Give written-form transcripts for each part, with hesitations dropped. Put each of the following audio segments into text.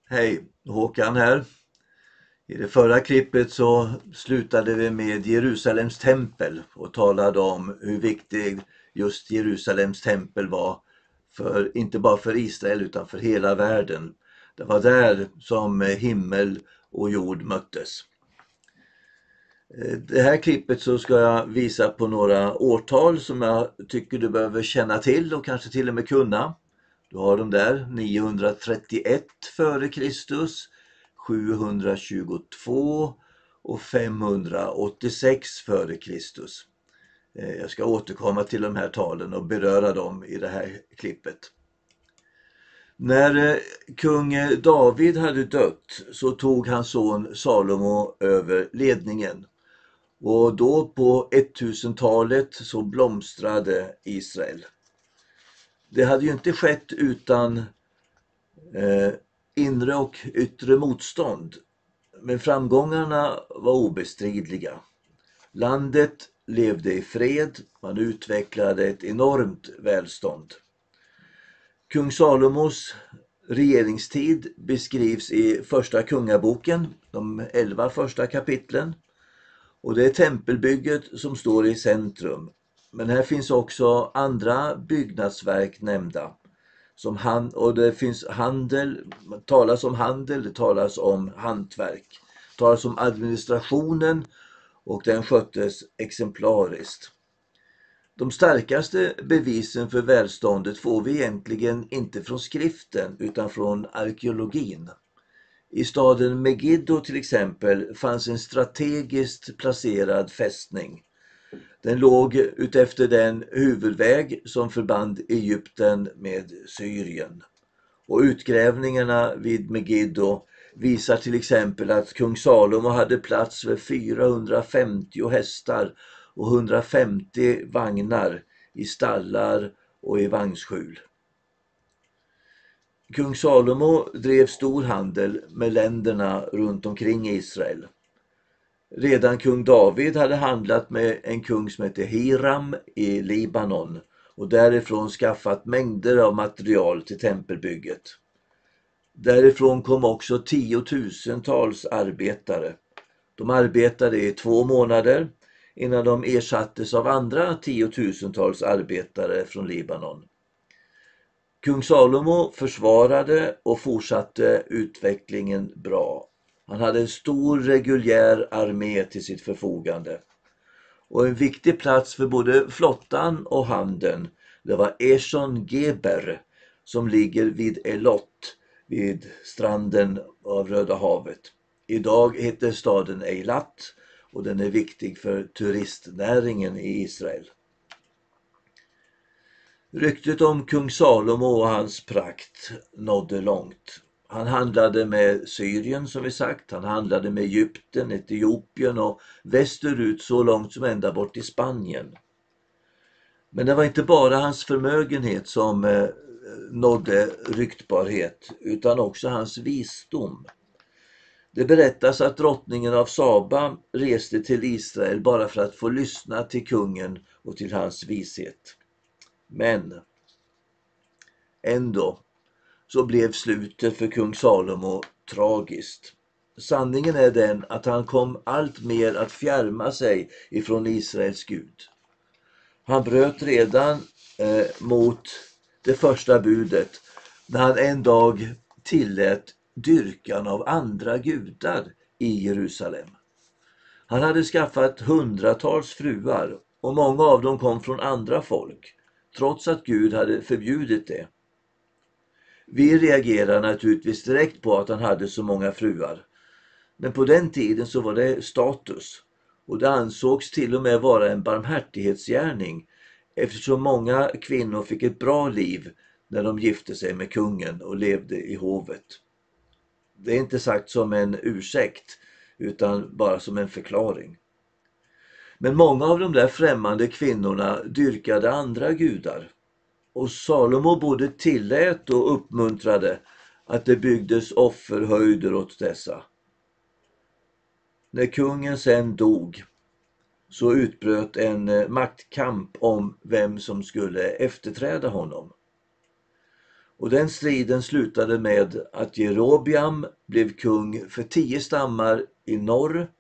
Hej, Håkan här. I det förra klippet så slutade vi med Jerusalems tempel och talade om hur viktig just Jerusalems tempel var inte bara för Israel utan för hela världen. Det var där som himmel och jord möttes. Det här klippet så ska jag visa på några årtal som jag tycker du behöver känna till och kanske till och med kunna. Du har de där 931 före Kristus, 722 och 586 före Kristus. Jag ska återkomma till de här talen och beröra dem i det här klippet. När kung David hade dött så tog hans son Salomo över ledningen. Och då på 1000-talet så blomstrade Israel. Det hade ju inte skett utan inre och yttre motstånd. Men framgångarna var obestridliga. Landet levde i fred, man utvecklade ett enormt välstånd. Kung Salomos regeringstid beskrivs i första kungaboken, de 11 första kapitlen. Och det är tempelbygget som står i centrum. Men här finns också andra byggnadsverk nämnda. Och det finns handel, det talas om handel, det talas om hantverk. Det talas om administrationen och den sköttes exemplariskt. De starkaste bevisen för välståndet får vi egentligen inte från skriften utan från arkeologin. I staden Megiddo till exempel fanns en strategiskt placerad fästning. Den låg utefter den huvudväg som förband Egypten med Syrien. Och utgrävningarna vid Megiddo visar till exempel att kung Salomo hade plats för 450 hästar och 150 vagnar i stallar och i vagnsskjul. Kung Salomo drev stor handel med länderna runt omkring Israel. Redan kung David hade handlat med en kung som hette Hiram i Libanon och därifrån skaffat mängder av material till tempelbygget. Därifrån kom också 10 000-tals arbetare. De arbetade i 2 månader innan de ersattes av andra 10 000-tals arbetare från Libanon. Kung Salomo försvarade och fortsatte utvecklingen bra. Han hade en stor reguljär armé till sitt förfogande. Och en viktig plats för både flottan och handeln, det var Eshon Geber som ligger vid Elot, vid stranden av Röda havet. Idag heter staden Eilat och den är viktig för turistnäringen i Israel. Ryktet om kung Salomo och hans prakt nådde långt. Han handlade med Syrien som vi sagt, han handlade med Egypten, Etiopien och västerut så långt som ända bort till Spanien. Men det var inte bara hans förmögenhet som nådde ryktbarhet utan också hans visdom. Det berättas att drottningen av Saba reste till Israel bara för att få lyssna till kungen och till hans vishet. Men ändå så blev slutet för kung Salomo tragiskt. Sanningen är den att han kom allt mer att fjärma sig ifrån Israels Gud. Han bröt redan mot det första budet när han en dag tillät dyrkan av andra gudar i Jerusalem. Han hade skaffat hundratals fruar och många av dem kom från andra folk, trots att Gud hade förbjudit det. Vi reagerar naturligtvis direkt på att han hade så många fruar. Men på den tiden så var det status. Och det ansågs till och med vara en barmhärtighetsgärning eftersom många kvinnor fick ett bra liv när de gifte sig med kungen och levde i hovet. Det är inte sagt som en ursäkt utan bara som en förklaring. Men många av de där främmande kvinnorna dyrkade andra gudar. Och Salomo både tillät och uppmuntrade att det byggdes offerhöjder åt dessa. När kungen sen dog så utbröt en maktkamp om vem som skulle efterträda honom. Och den striden slutade med att Jerobeam blev kung för 10 stammar i norr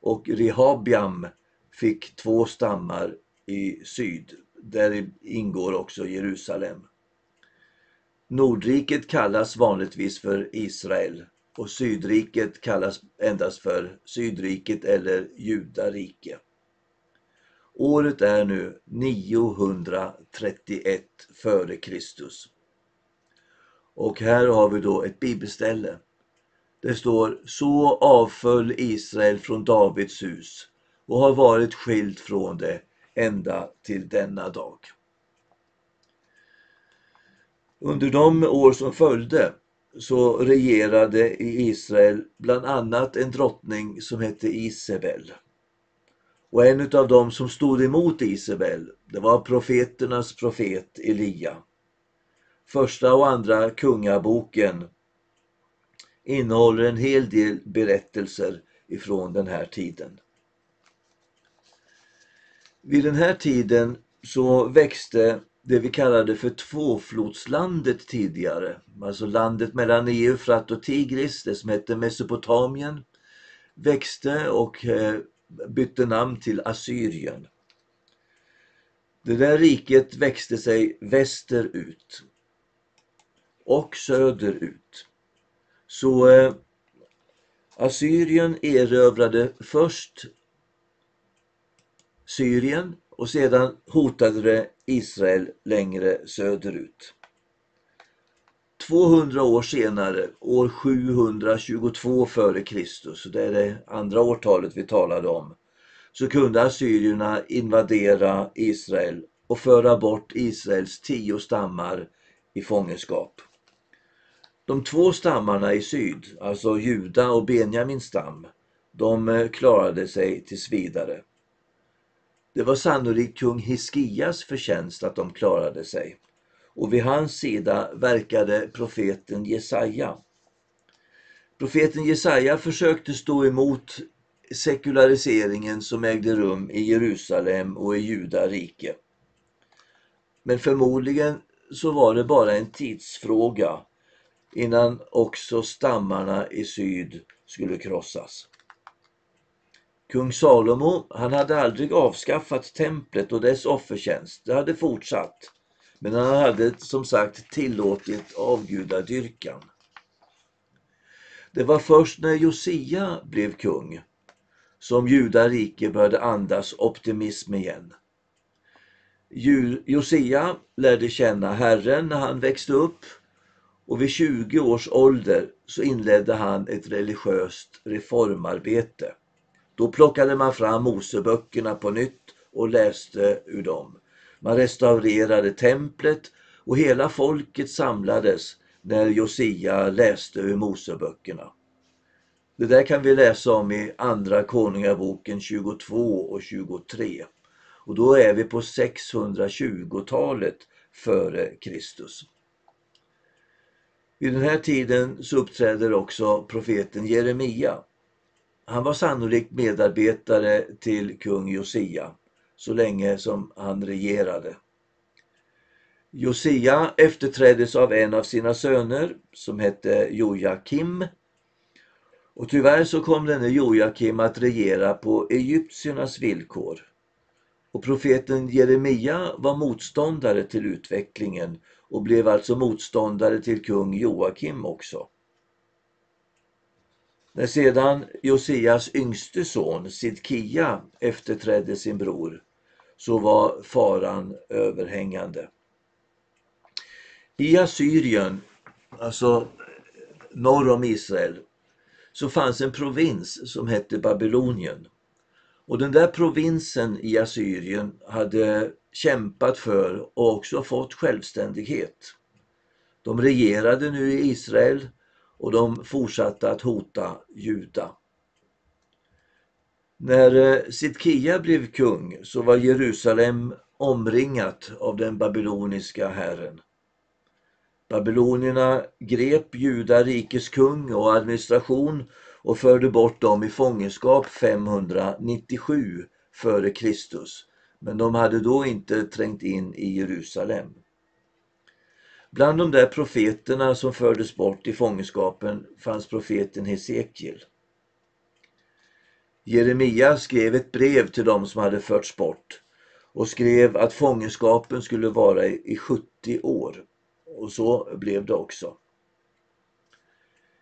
och Rehabiam fick 2 stammar i syd. Där ingår också Jerusalem. Nordriket kallas vanligtvis för Israel och Sydriket kallas endast för Sydriket eller Judarike. Året är nu 931 före Kristus. Och här har vi då ett bibelställe. Det står: så avföll Israel från Davids hus och har varit skild från det ända till denna dag. Under de år som följde så regerade i Israel bland annat en drottning som hette Isabel. Och en av dem som stod emot Isabel, det var profeternas profet Elia. Första och andra kungaboken innehåller en hel del berättelser ifrån den här tiden. Vid den här tiden så växte det vi kallade för tvåflodslandet tidigare. Alltså landet mellan Eufrat och Tigris, det som hette Mesopotamien, växte och bytte namn till Assyrien. Det där riket växte sig västerut och söderut. Så Assyrien erövrade först Syrien och sedan hotade det Israel längre söderut. 200 år senare, år 722 före Kristus, det är det andra årtalet vi talade om, så kunde assyrierna invadera Israel och föra bort Israels 10 stammar i fångenskap. De 2 stammarna i syd, alltså Juda och Benjamins stam, de klarade sig tills vidare. Det var sannolikt kung Hiskias förtjänst att de klarade sig. Och vid hans sida verkade profeten Jesaja. Profeten Jesaja försökte stå emot sekulariseringen som ägde rum i Jerusalem och i Judarike. Men förmodligen så var det bara en tidsfråga innan också stammarna i syd skulle krossas. Kung Salomo, han hade aldrig avskaffat templet och dess offertjänst. Det hade fortsatt. Men han hade som sagt tillåtit avgudadyrkan. Det var först när Josia blev kung som Judarike började andas optimism igen. Josia lärde känna Herren när han växte upp och vid 20 års ålder så inledde han ett religiöst reformarbete. Då plockade man fram Moseböckerna på nytt och läste ur dem. Man restaurerade templet och hela folket samlades när Josia läste ur Moseböckerna. Det där kan vi läsa om i andra konungaboken 22 och 23. Och då är vi på 620-talet före Kristus. Vid den här tiden så uppträder också profeten Jeremia. Han var sannolikt medarbetare till kung Josia så länge som han regerade. Josia efterträddes av en av sina söner som hette Jojakim. Och tyvärr så kom denne Jojakim att regera på egyptiernas villkor. Och profeten Jeremia var motståndare till utvecklingen och blev alltså motståndare till kung Joakim också. När sedan Josias yngste son Sidkia efterträdde sin bror så var faran överhängande. I Assyrien, alltså norr om Israel, så fanns en provins som hette Babylonien. Och den där provinsen i Assyrien hade kämpat för och också fått självständighet. De regerade nu i Israel och de fortsatte att hota Juda. När Sidkia blev kung så var Jerusalem omringat av den babyloniska herren. Babylonierna grep Judarikes kung och administration och förde bort dem i fångenskap 597 före Kristus. Men de hade då inte trängt in i Jerusalem. Bland de där profeterna som fördes bort i fångenskapen fanns profeten Hesekiel. Jeremia skrev ett brev till dem som hade förts bort och skrev att fångenskapen skulle vara i 70 år. Och så blev det också.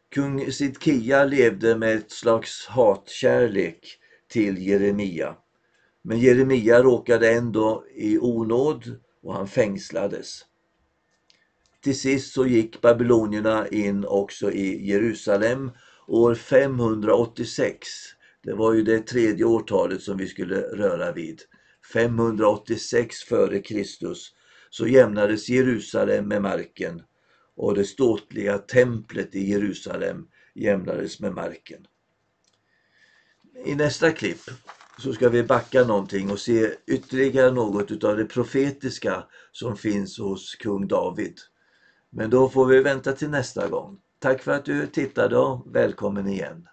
Kung Sidkia levde med ett slags hatkärlek till Jeremia. Men Jeremia råkade ändå i onåd och han fängslades. Till sist så gick babylonierna in också i Jerusalem år 586. Det var ju det tredje årtalet som vi skulle röra vid. 586 före Kristus så jämnades Jerusalem med marken och det ståtliga templet i Jerusalem jämnades med marken. I nästa klipp så ska vi backa någonting och se ytterligare något av det profetiska som finns hos kung David. Men då får vi vänta till nästa gång. Tack för att du tittade och välkommen igen.